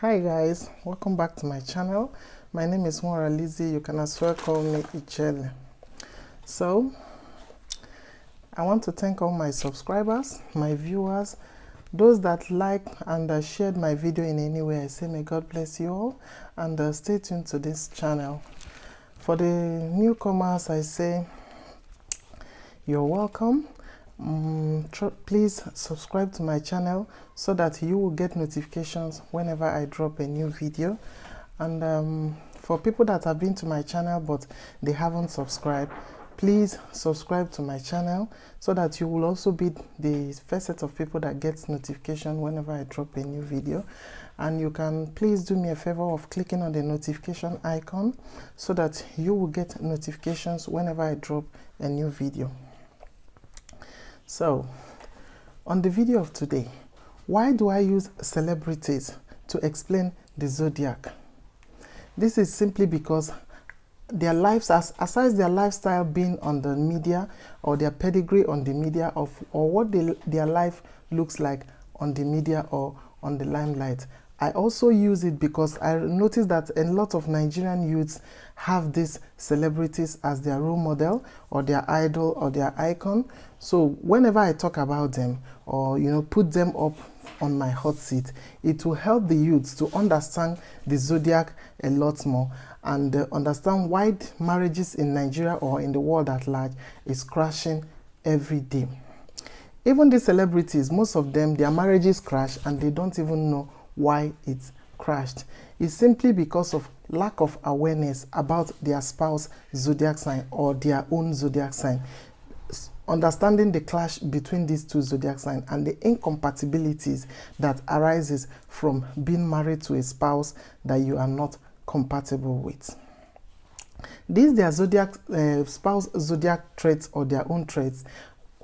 Hi guys, welcome back to my channel. My name is Mora Lizzie. You can as well call me Ichele. So I want to thank all my subscribers, my viewers, those that liked and shared my video in any way. I say may God bless you all, and stay tuned to this channel. For the newcomers, I say you're welcome. Please subscribe to my channel so that you will get notifications whenever I drop a new video. And for people that have been to my channel but they haven't subscribed, please subscribe to my channel so that you will also be the first set of people that gets notification whenever I drop a new video. And you can please do me a favor of clicking on the notification icon so that you will get notifications whenever I drop a new video. So, on the video of today, why do I use celebrities to explain the zodiac? This is simply because their lives, aside their lifestyle being on the media or their pedigree on the media or what their life looks like on the media or on the limelight, I also use it because I noticed that a lot of Nigerian youths have these celebrities as their role model or their idol or their icon. So whenever I talk about them or put them up on my hot seat, it will help the youths to understand the zodiac a lot more and understand why marriages in Nigeria or in the world at large is crashing every day. Even the celebrities, most of them, their marriages crash and they don't even know why it's crashed. It's simply because of lack of awareness about their spouse zodiac sign or their own zodiac sign. Understanding the clash between these two zodiac signs and the incompatibilities that arises from being married to a spouse that you are not compatible with. These their zodiac spouse zodiac traits or their own traits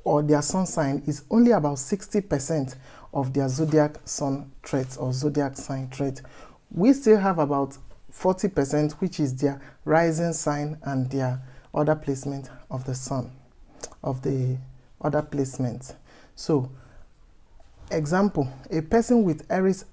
or their sun sign is only about 60% of their zodiac sun traits or zodiac sign trait. We still have about 40%, which is their rising sign and their other placement of the sun, of the other placements. So, example, a person with Aries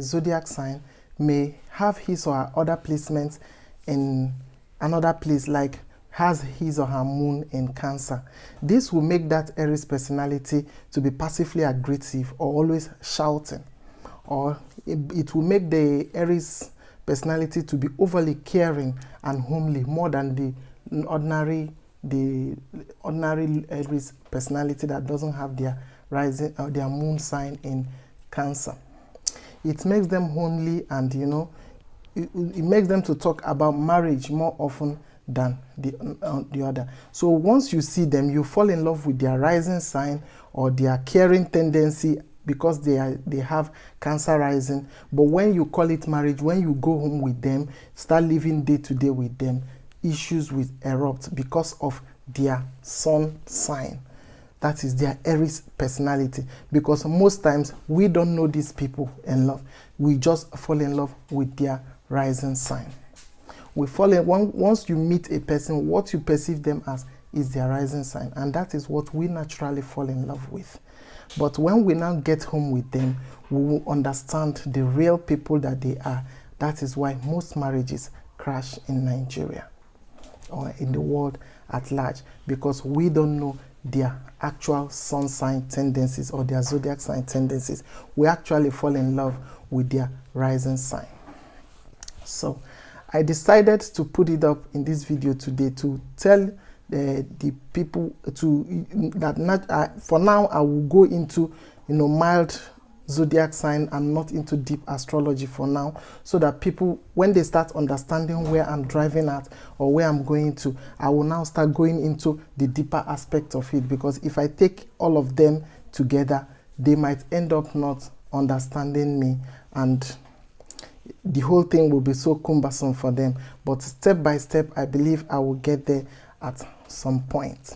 zodiac sign may have his or her other placements in another place, like has his or her moon in Cancer. This will make that Aries personality to be passively aggressive or always shouting, or it will make the Aries personality to be overly caring and homely more than the ordinary Aries personality that doesn't have their rising or their moon sign in Cancer. It makes them homely, and it makes them to talk about marriage more often than the other. So once you see them, you fall in love with their rising sign or their caring tendency because they have Cancer rising. But when you call it marriage, when you go home with them, start living day to day with them, issues will erupt because of their sun sign. That is their Aries personality. Because most times we don't know these people in love. We just fall in love with their rising sign. We fall in, once you meet a person, what you perceive them as is their rising sign, and that is what we naturally fall in love with. But when we now get home with them, we will understand the real people that they are. That is why most marriages crash in Nigeria or in the world at large, because we don't know their actual sun sign tendencies or their zodiac sign tendencies. We actually fall in love with their rising sign. So I decided to put it up in this video today to tell the people that for now I will go into mild zodiac sign and not into deep astrology for now, so that people, when they start understanding where I'm driving at or where I'm going to, I will now start going into the deeper aspect of it. Because if I take all of them together, they might end up not understanding me, and the whole thing will be so cumbersome for them. But step by step, I believe I will get there at some point.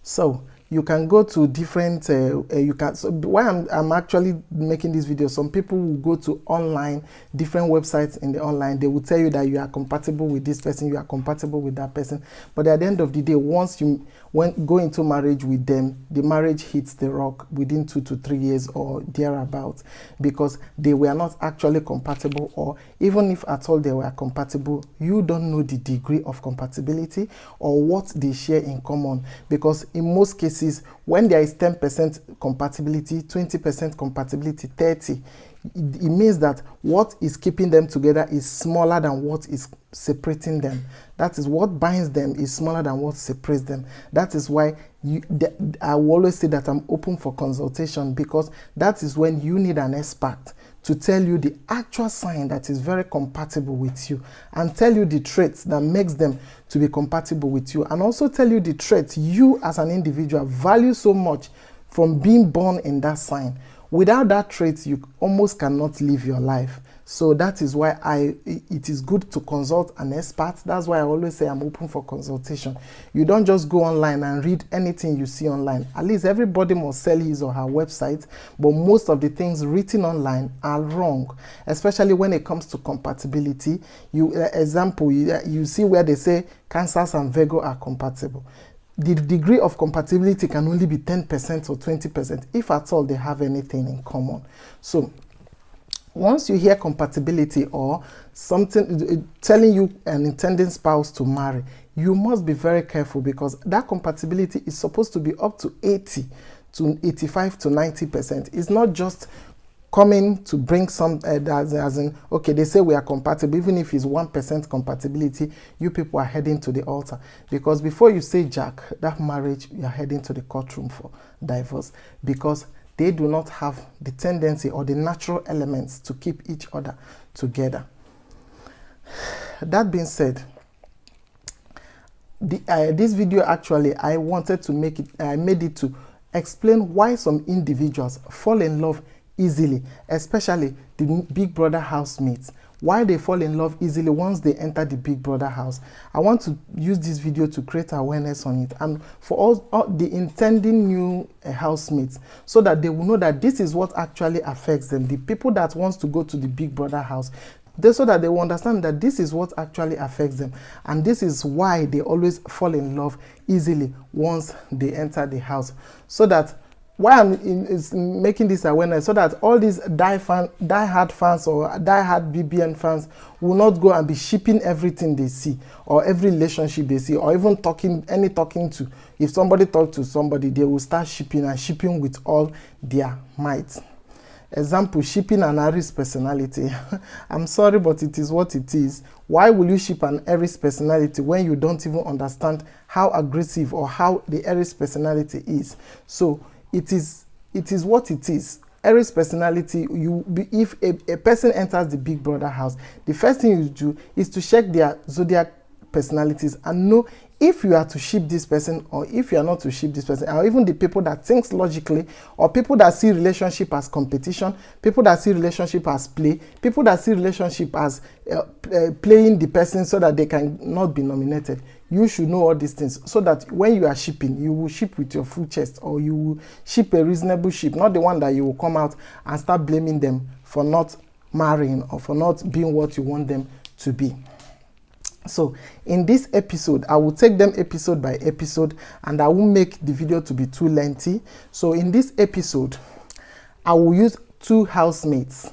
So you can go to different, you can, so why I'm actually making this video, some people will go to online, different websites in the online, they will tell you that you are compatible with this person, you are compatible with that person. But at the end of the day, once you go into marriage with them, the marriage hits the rock within 2 to 3 years or thereabouts, because they were not actually compatible, or even if at all they were compatible, you don't know the degree of compatibility or what they share in common. Because in most cases, when there is 10% compatibility, 20% compatibility, 30%, it means that what is keeping them together is smaller than what is separating them. That is, what binds them is smaller than what separates them. That is why I will always say that I'm open for consultation, because that is when you need an expert to tell you the actual sign that is very compatible with you, and tell you the traits that makes them to be compatible with you, and also tell you the traits you as an individual value so much from being born in that sign. Without that trait, you almost cannot live your life. So that is why it is good to consult an expert. That's why I always say I'm open for consultation. You don't just go online and read anything you see online. At least everybody must sell his or her website, but most of the things written online are wrong, especially when it comes to compatibility. Example, you see where they say Cancers and Virgo are compatible. The degree of compatibility can only be 10% or 20%, if at all they have anything in common. So once you hear compatibility or something telling you an intending spouse to marry, you must be very careful, because that compatibility is supposed to be up to 80 to 85 to 90%. It's not just coming to bring some, as in, okay, they say we are compatible, even if it's 1% compatibility, you people are heading to the altar. Because before you say Jack, that marriage, you are heading to the courtroom for divorce, because they do not have the tendency or the natural elements to keep each other together. That being said, this video actually, I wanted to make it, I made it to explain why some individuals fall in love easily, especially the Big Brother housemates. Why they fall in love easily once they enter the Big Brother house. I want to use this video to create awareness on it, and for all the intending new housemates, so that they will know that this is what actually affects them. The people that wants to go to the Big Brother house, so that they will understand that this is what actually affects them, and this is why they always fall in love easily once they enter the house. So that why I'm making this awareness, so that all these die-hard fans or die-hard BBN fans will not go and be shipping everything they see, or every relationship they see, or even talking to. If somebody talks to somebody, they will start shipping, and shipping with all their might. Example, shipping an Aries personality. I'm sorry, but it is what it is. Why will you ship an Aries personality when you don't even understand how aggressive or how the Aries personality is? So it is what it is. Aries personality, if a person enters the Big Brother house, the first thing you do is to check their zodiac personalities and know if you are to ship this person or if you are not to ship this person, or even the people that think logically, or people that see relationship as competition, people that see relationship as play, people that see relationship as playing the person so that they can not be nominated. You should know all these things, so that when you are shipping, you will ship with your full chest, or you will ship a reasonable ship, not the one that you will come out and start blaming them for not marrying or for not being what you want them to be. So in this episode, I will take them episode by episode, and I won't make the video to be too lengthy. So in this episode, I will use 2 housemates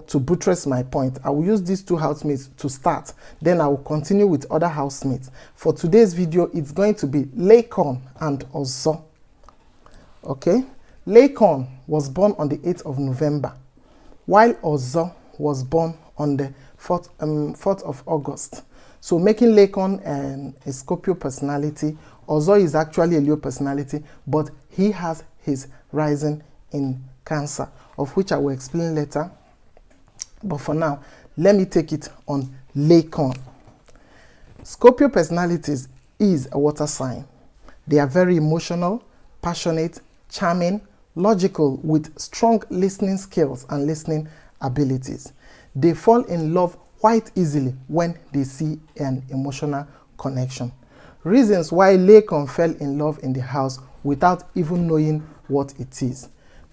to buttress my point. I will use these 2 housemates to start, then I will continue with other housemates. For today's video, it's going to be LAYCON and OZO. Okay, LAYCON was born on the 8th of November, while OZO was born on the 4th of August. So making LAYCON a Scorpio personality, OZO is actually a Leo personality, but he has his rising in Cancer, of which I will explain later. But for now, let me take it on LAYCON. Scorpio personalities is a water sign. They are very emotional, passionate, charming, logical, with strong listening skills and listening abilities. They fall in love quite easily when they see an emotional connection. Reasons why LAYCON fell in love in the house without even knowing what it is.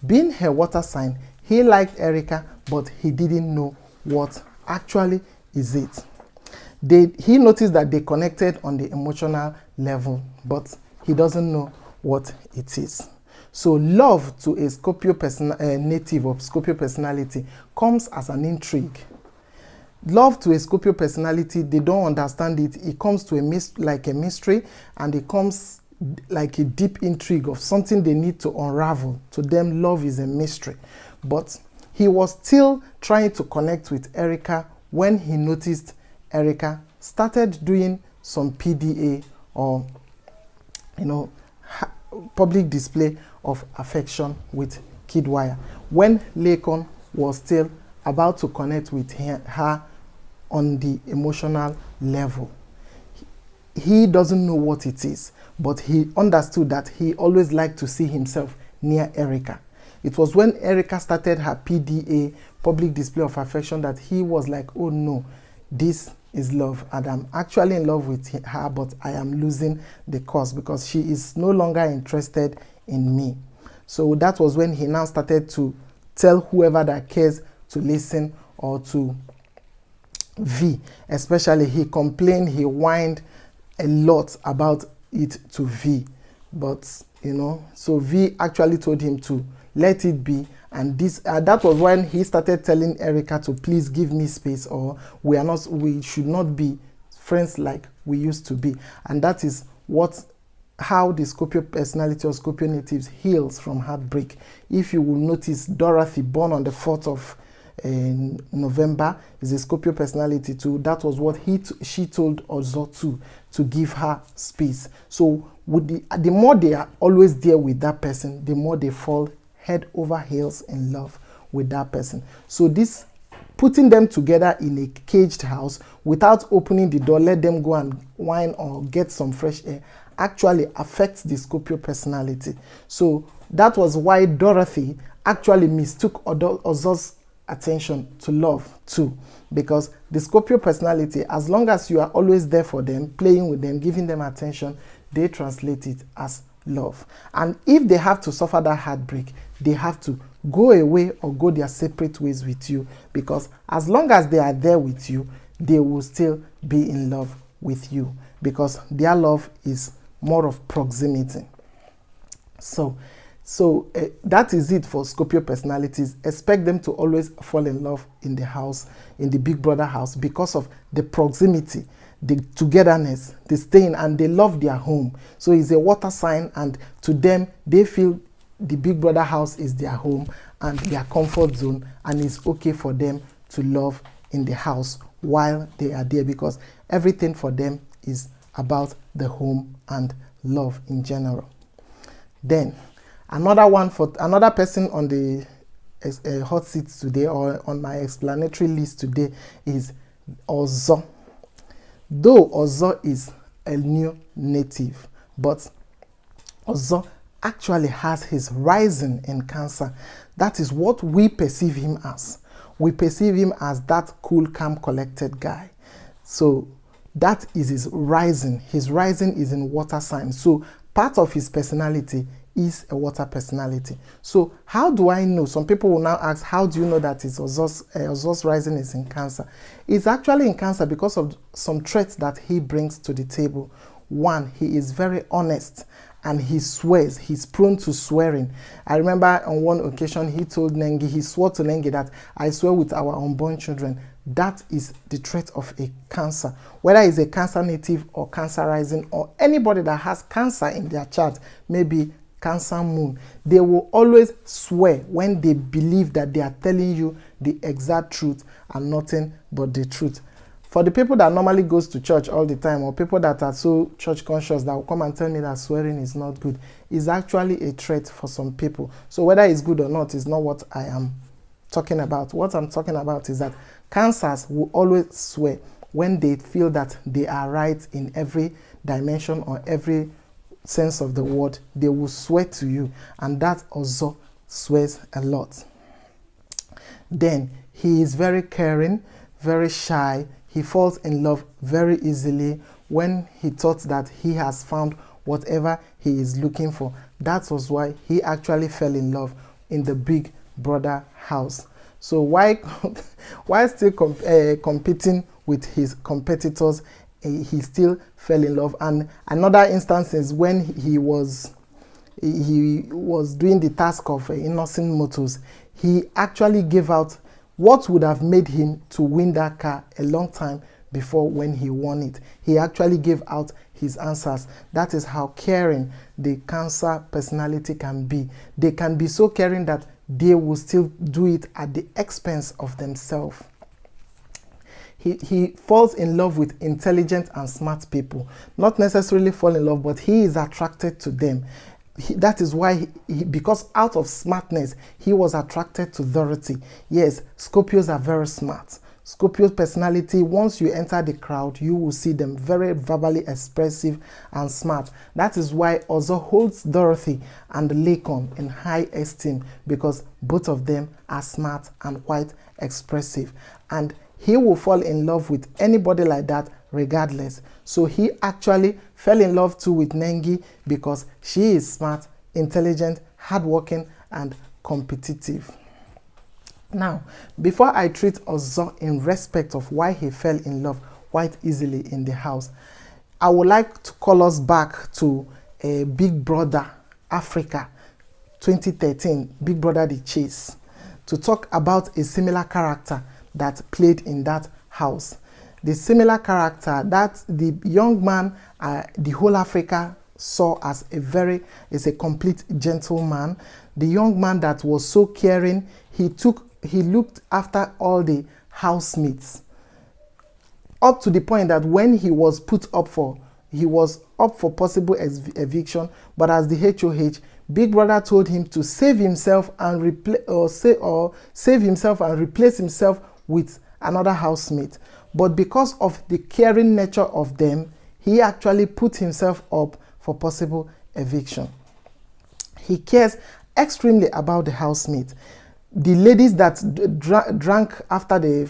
Being her water sign, he liked Erica, but he didn't know what actually is it. He noticed that they connected on the emotional level, but he doesn't know what it is. So love to a Scorpio native of Scorpio personality comes as an intrigue. Love to a Scorpio personality, they don't understand it. It comes to like a mystery, and it comes like a deep intrigue of something they need to unravel. To them, love is a mystery. But he was still trying to connect with Erica when he noticed Erica started doing some PDA, or public display of affection with Kidwire, when LAYCON was still about to connect with her on the emotional level. He doesn't know what it is, but he understood that he always liked to see himself near Erica. It was when Erica started her PDA, public display of affection, that he was like, oh no, this is love, and I'm actually in love with her, but I am losing the cause because she is no longer interested in me. So that was when he now started to tell whoever that cares to listen, or to V. Especially, he complained, he whined a lot about it to V. But, so V actually told him to let it be. And that was when he started telling Erica to please give me space, or we should not be friends like we used to be. And that is how the Scorpio personality or Scorpio natives heals from heartbreak. If you will notice, Dorothy, born on the 4th of November, is a Scorpio personality too. That was what she told OZO to give her space. So the more they are always there with that person, the more they fall head over heels in love with that person. So this putting them together in a caged house without opening the door, let them go and whine or get some fresh air, actually affects the Scorpio personality. So that was why Dorothy actually mistook OZO's attention to love too, because the Scorpio personality, as long as you are always there for them, playing with them, giving them attention, they translate it as love. And if they have to suffer that heartbreak, they have to go away or go their separate ways with you, because as long as they are there with you, they will still be in love with you, because their love is more of proximity. So that is it for Scorpio personalities. Expect them to always fall in love in the house, in the big brother house, because of the proximity, the togetherness, the staying, and they love their home. So it's a water sign, and to them, they feel the big brother house is their home and their comfort zone, and it's okay for them to love in the house while they are there, because everything for them is about the home and love in general. Then another person on the hot seat today, or on my explanatory list today, is OZO. Though OZO is a new native, but OZO actually has his rising in Cancer. That is what we perceive him as. We perceive him as that cool, calm, collected guy. So that is his rising. His rising is in water sign. So part of his personality is a water personality. So how do I know? Some people will now ask, how do you know that OZO's rising is in Cancer? It's actually in Cancer because of some traits that he brings to the table. One, he is very honest, and he swears. He's prone to swearing. I remember on one occasion he told NENGI, he swore to NENGI that, I swear with our unborn children. That is the trait of a Cancer. Whether it's a Cancer native or Cancer rising, or anybody that has Cancer in their chart, maybe Cancer moon, they will always swear when they believe that they are telling you the exact truth and nothing but the truth. For the people that normally goes to church all the time, or people that are so church conscious that will come and tell me that swearing is not good, is actually a trait for some people. So whether it's good or not is not what I am talking about. What I'm talking about is that Cancers will always swear when they feel that they are right in every dimension or every sense of the word. They will swear to you, and that also swears a lot. Then he is very caring, very shy. He falls in love very easily when he thought that he has found whatever he is looking for. That was why he actually fell in love in the Big Brother house. So why still competing with his competitors, he still fell in love. And another instance is when he was doing the task of innocent motors. He actually gave out what would have made him to win that car a long time before when he won it. He actually gave out his answers. That is how caring the Cancer personality can be. They can be so caring that they will still do it at the expense of themselves. He falls in love with intelligent and smart people. Not necessarily fall in love, but he is attracted to them. That is why, because out of smartness, he was attracted to Dorothy. Yes, Scorpios are very smart. Scorpio's personality, once you enter the crowd, you will see them very verbally expressive and smart. That is why OZO holds Dorothy and LAYCON in high esteem, because both of them are smart and quite expressive. And he will fall in love with anybody like that regardless. So he actually fell in love too with NENGI because she is smart, intelligent, hardworking, and competitive. Now, before I treat OZO in respect of why he fell in love quite easily in the house, I would like to call us back to Big Brother Africa 2013, Big Brother The Chase, to talk about a similar character that played in that house. The similar character that the young man, the whole Africa saw as a complete gentleman. The young man that was so caring, he looked after all the housemates, up to the point that when he was up for possible eviction, but as the HOH, Big Brother told him to save himself and replace himself with another housemate. But because of the caring nature of them, he actually put himself up for possible eviction. He cares extremely about the housemate. The ladies that drank after the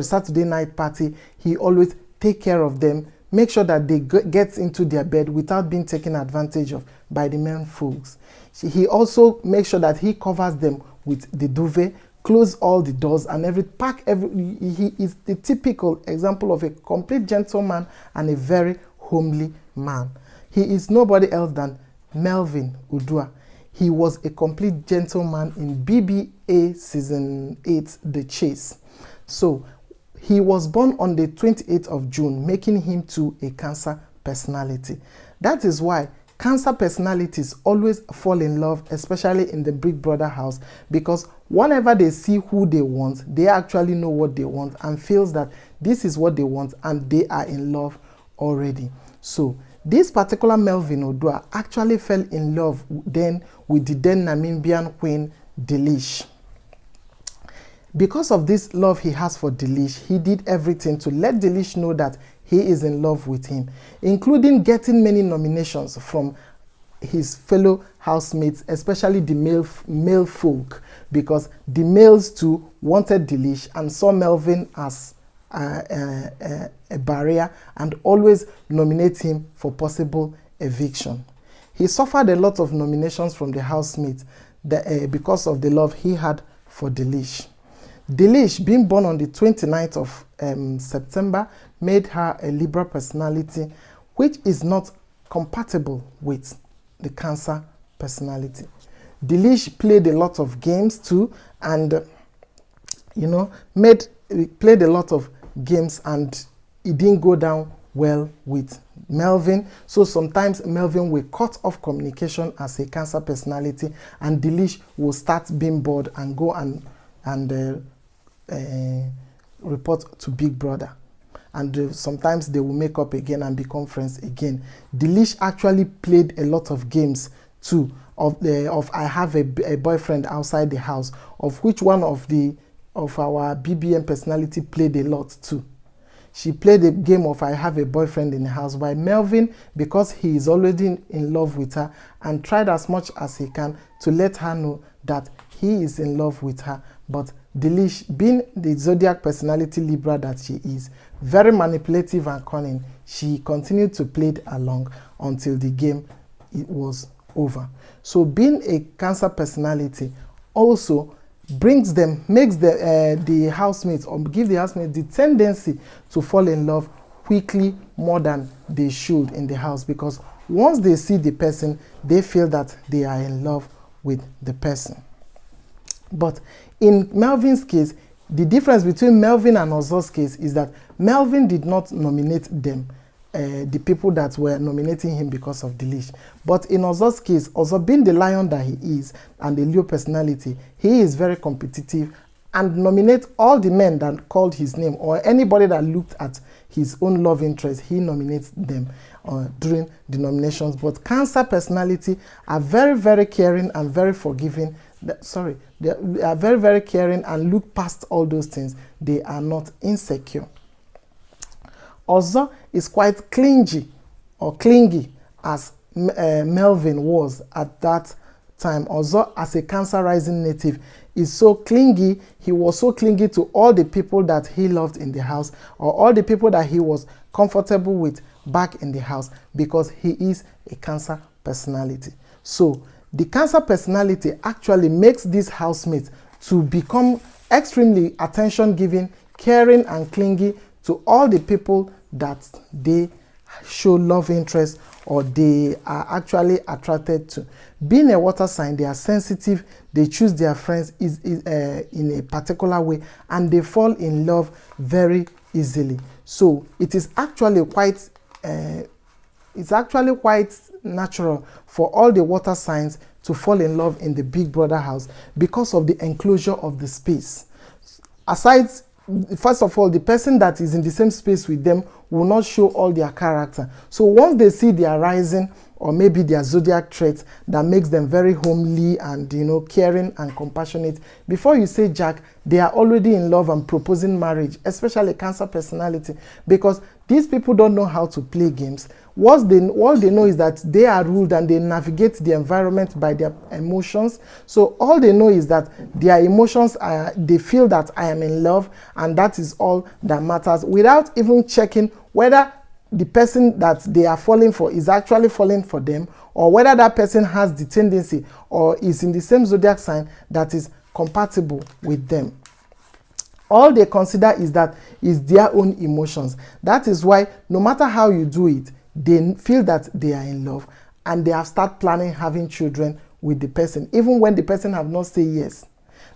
Saturday night party, he always take care of them, make sure that they get into their bed without being taken advantage of by the men folks. He also makes sure that he covers them with the duvet, close all the doors and he is the typical example of a complete gentleman and a very homely man. He is nobody else than Melvin Udua. He was a complete gentleman in BBA Season 8, The Chase. So, he was born on the 28th of June, making him to a Cancer personality. That is why Cancer personalities always fall in love, especially in the Big Brother house, because whenever they see who they want, they actually know what they want and feels that this is what they want and they are in love already. So this particular Melvin Udua actually fell in love then with the then Namibian queen Delish. Because of this love he has for Delish, he did everything to let Delish know that he is in love with him, including getting many nominations from his fellow housemates, especially the male folk, because the males too wanted Delish and saw Melvin as a barrier and always nominate him for possible eviction. He suffered a lot of nominations from the housemates because of the love he had for Delish. Delish, being born on the 29th of September, made her a Libra personality, which is not compatible with the Cancer personality. Delish played a lot of games too, and played a lot of games, and it didn't go down well with Melvin. So sometimes Melvin will cut off communication as a Cancer personality, and Delish will start being bored and go and report to Big Brother. And sometimes they will make up again and become friends again. Delish actually played a lot of games too, of I have a boyfriend outside the house, of which one of our BBM personality played a lot too. She played a game of I have a boyfriend in the house, while Melvin, because he is already in love with her, and tried as much as he can to let her know that he is in love with her. But Delish, being the Zodiac personality Libra that she is, very manipulative and cunning, she continued to play along until the game it was over. So being a Cancer personality also makes the housemates, or give the housemates the tendency to fall in love quickly, more than they should in the house, because once they see the person, they feel that they are in love with the person. But in Melvin's case, the difference between Melvin and OZO's case is that Melvin did not nominate them, the people that were nominating him because of Delish. But in OZO's case, OZO being the lion that he is and the Leo personality, he is very competitive and nominate all the men that called his name, or anybody that looked at his own love interest, he nominates them during the nominations. But Cancer personality are very, very caring and very forgiving. They are very, very caring and look past all those things. They are not insecure. OZO is quite clingy or clingy, as Melvin was at that time. OZO, as a Cancer rising native, is so clingy. He was so clingy to all the people that he loved in the house, or all the people that he was comfortable with back in the house, because he is a Cancer personality. So the Cancer personality actually makes these housemates to become extremely attention-giving, caring and clingy to all the people that they show love interest or they are actually attracted to. Being a water sign, they are sensitive, they choose their friends in a particular way, and they fall in love very easily. So it is actually quite natural for all the water signs to fall in love in the Big Brother house because of the enclosure of the space. Aside, first of all, the person that is in the same space with them will not show all their character. So once they see their rising or maybe their zodiac traits that makes them very homely and, you know, caring and compassionate, before you say Jack, they are already in love and proposing marriage, especially Cancer personality, because these people don't know how to play games. What they know is that they are ruled and they navigate the environment by their emotions. So all they know is that their emotions are, they feel that I am in love, and that is all that matters, without even checking whether the person that they are falling for is actually falling for them, or whether that person has the tendency or is in the same zodiac sign that is compatible with them. All they consider is that is their own emotions. That is why no matter how you do it, they feel that they are in love, and they have started planning having children with the person, even when the person have not said yes.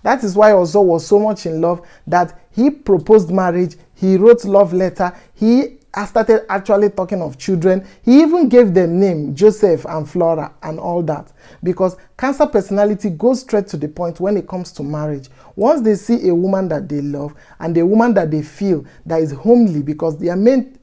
That is why OZO was so much in love that he proposed marriage, he wrote love letter, he started actually talking of children. He even gave them name, Joseph and Flora and all that, because Cancer personality goes straight to the point when it comes to marriage. Once they see a woman that they love and a woman that they feel that is homely, because their main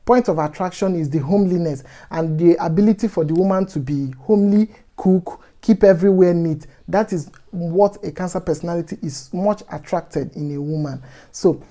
point of attraction is the homeliness and the ability for the woman to be homely, cook, keep everywhere neat. That is what a Cancer personality is much attracted in a woman. So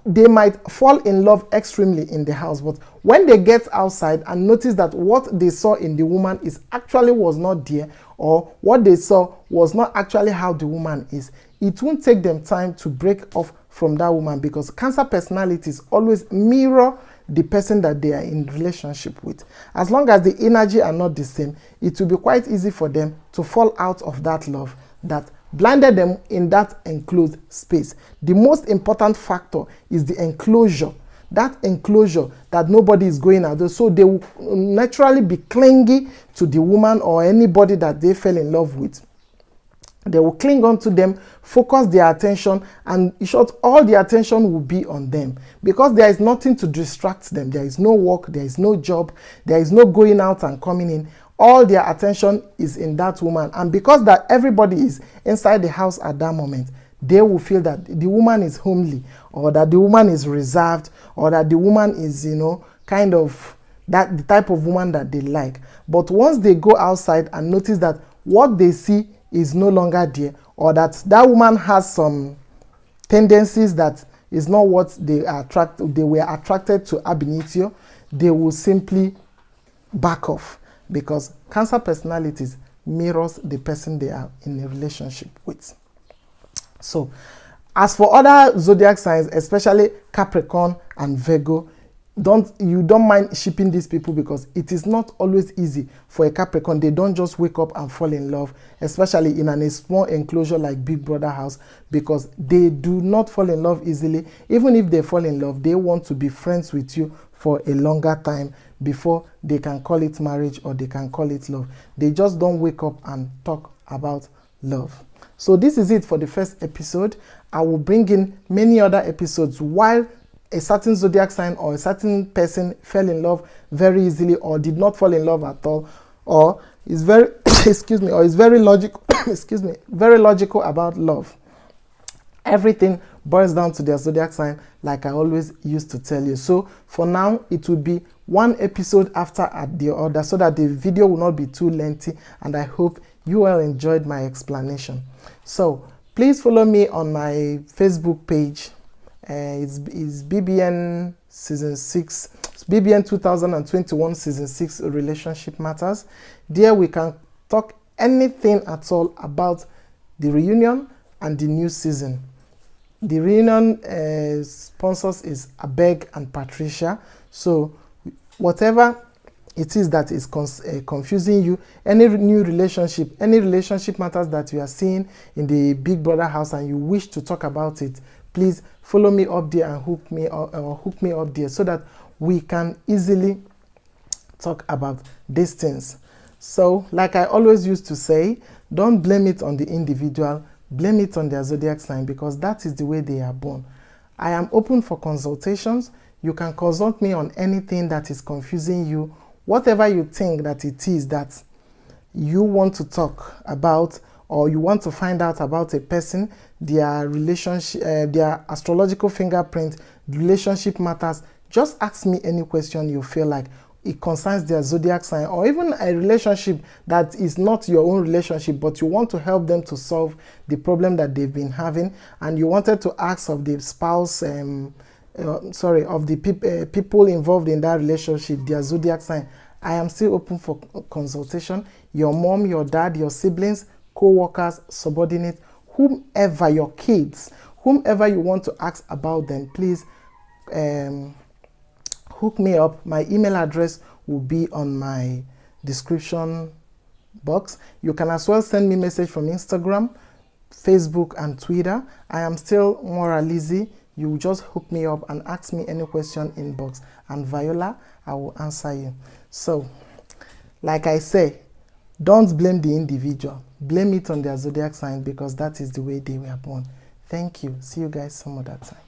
they might fall in love extremely in the house, but when they get outside and notice that what they saw in the woman is actually was not there, or what they saw was not actually how the woman is, it won't take them time to break off from that woman, because Cancer personalities always mirror the person that they are in relationship with. As long as the energy are not the same, it will be quite easy for them to fall out of that love that blinded them in that enclosed space. The most important factor is the enclosure. That enclosure that nobody is going out there. So they will naturally be clingy to the woman or anybody that they fell in love with. They will cling on to them, focus their attention, and in short, all the attention will be on them, because there is nothing to distract them. There is no work, there is no job, there is no going out and coming in. All their attention is in that woman, and because that everybody is inside the house at that moment, they will feel that the woman is homely, or that the woman is reserved, or that the woman is, you know, kind of that the type of woman that they like. But once they go outside and notice that what they see is no longer there, or that that woman has some tendencies that is not what they were attracted to ab initio, they will simply back off, because Cancer personalities mirrors the person they are in a relationship with. So As for other zodiac signs, especially Capricorn and Virgo, you don't mind shipping these people, because it is not always easy for a Capricorn. They don't just wake up and fall in love, especially in a small enclosure like Big Brother house, because they do not fall in love easily. Even if they fall in love, they want to be friends with you for a longer time before they can call it marriage or they can call it love. They just don't wake up and talk about love. So this is it for the first episode. I will bring in many other episodes while a certain zodiac sign or a certain person fell in love very easily, or did not fall in love at all, or is very excuse me, or is very logical excuse me, very logical about love. Everything boils down to their zodiac sign, like I always used to tell you. So for now, it will be one episode after the other, so that the video will not be too lengthy, and I hope you all enjoyed my explanation. So please follow me on my Facebook page. It's BBN Season 6, BBN 2021 Season 6 Relationship Matters. There we can talk anything at all about the reunion and the new season. The reunion sponsors is Abeg and Patricia. So whatever it is that is confusing you, any new relationship, any relationship matters that you are seeing in the Big Brother house and you wish to talk about it, please follow me up there and hook me up there, so that we can easily talk about these things. So like I always used to say, don't blame it on the individual, blame it on their zodiac sign, because that is the way they are born. I am open for consultations. You can consult me on anything that is confusing you, whatever you think that it is that you want to talk about, or you want to find out about a person, their relationship, their astrological fingerprint, relationship matters. Just ask me any question you feel like it concerns their zodiac sign, or even a relationship that is not your own relationship, but you want to help them to solve the problem that they've been having, and you wanted to ask of the spouse, of the people involved in that relationship, their zodiac sign. I am still open for consultation. Your mom, your dad, your siblings, co-workers, subordinates, whomever, your kids, whomever you want to ask about them, please hook me up. My email address will be on my description box. You can as well send me a message from Instagram, Facebook, and Twitter. I am still Mora Lizzie. You just hook me up and ask me any question inbox, and Viola, I will answer you. So, like I say, don't blame the individual. Blame it on their zodiac sign, because that is the way they were born. Thank you. See you guys some other time.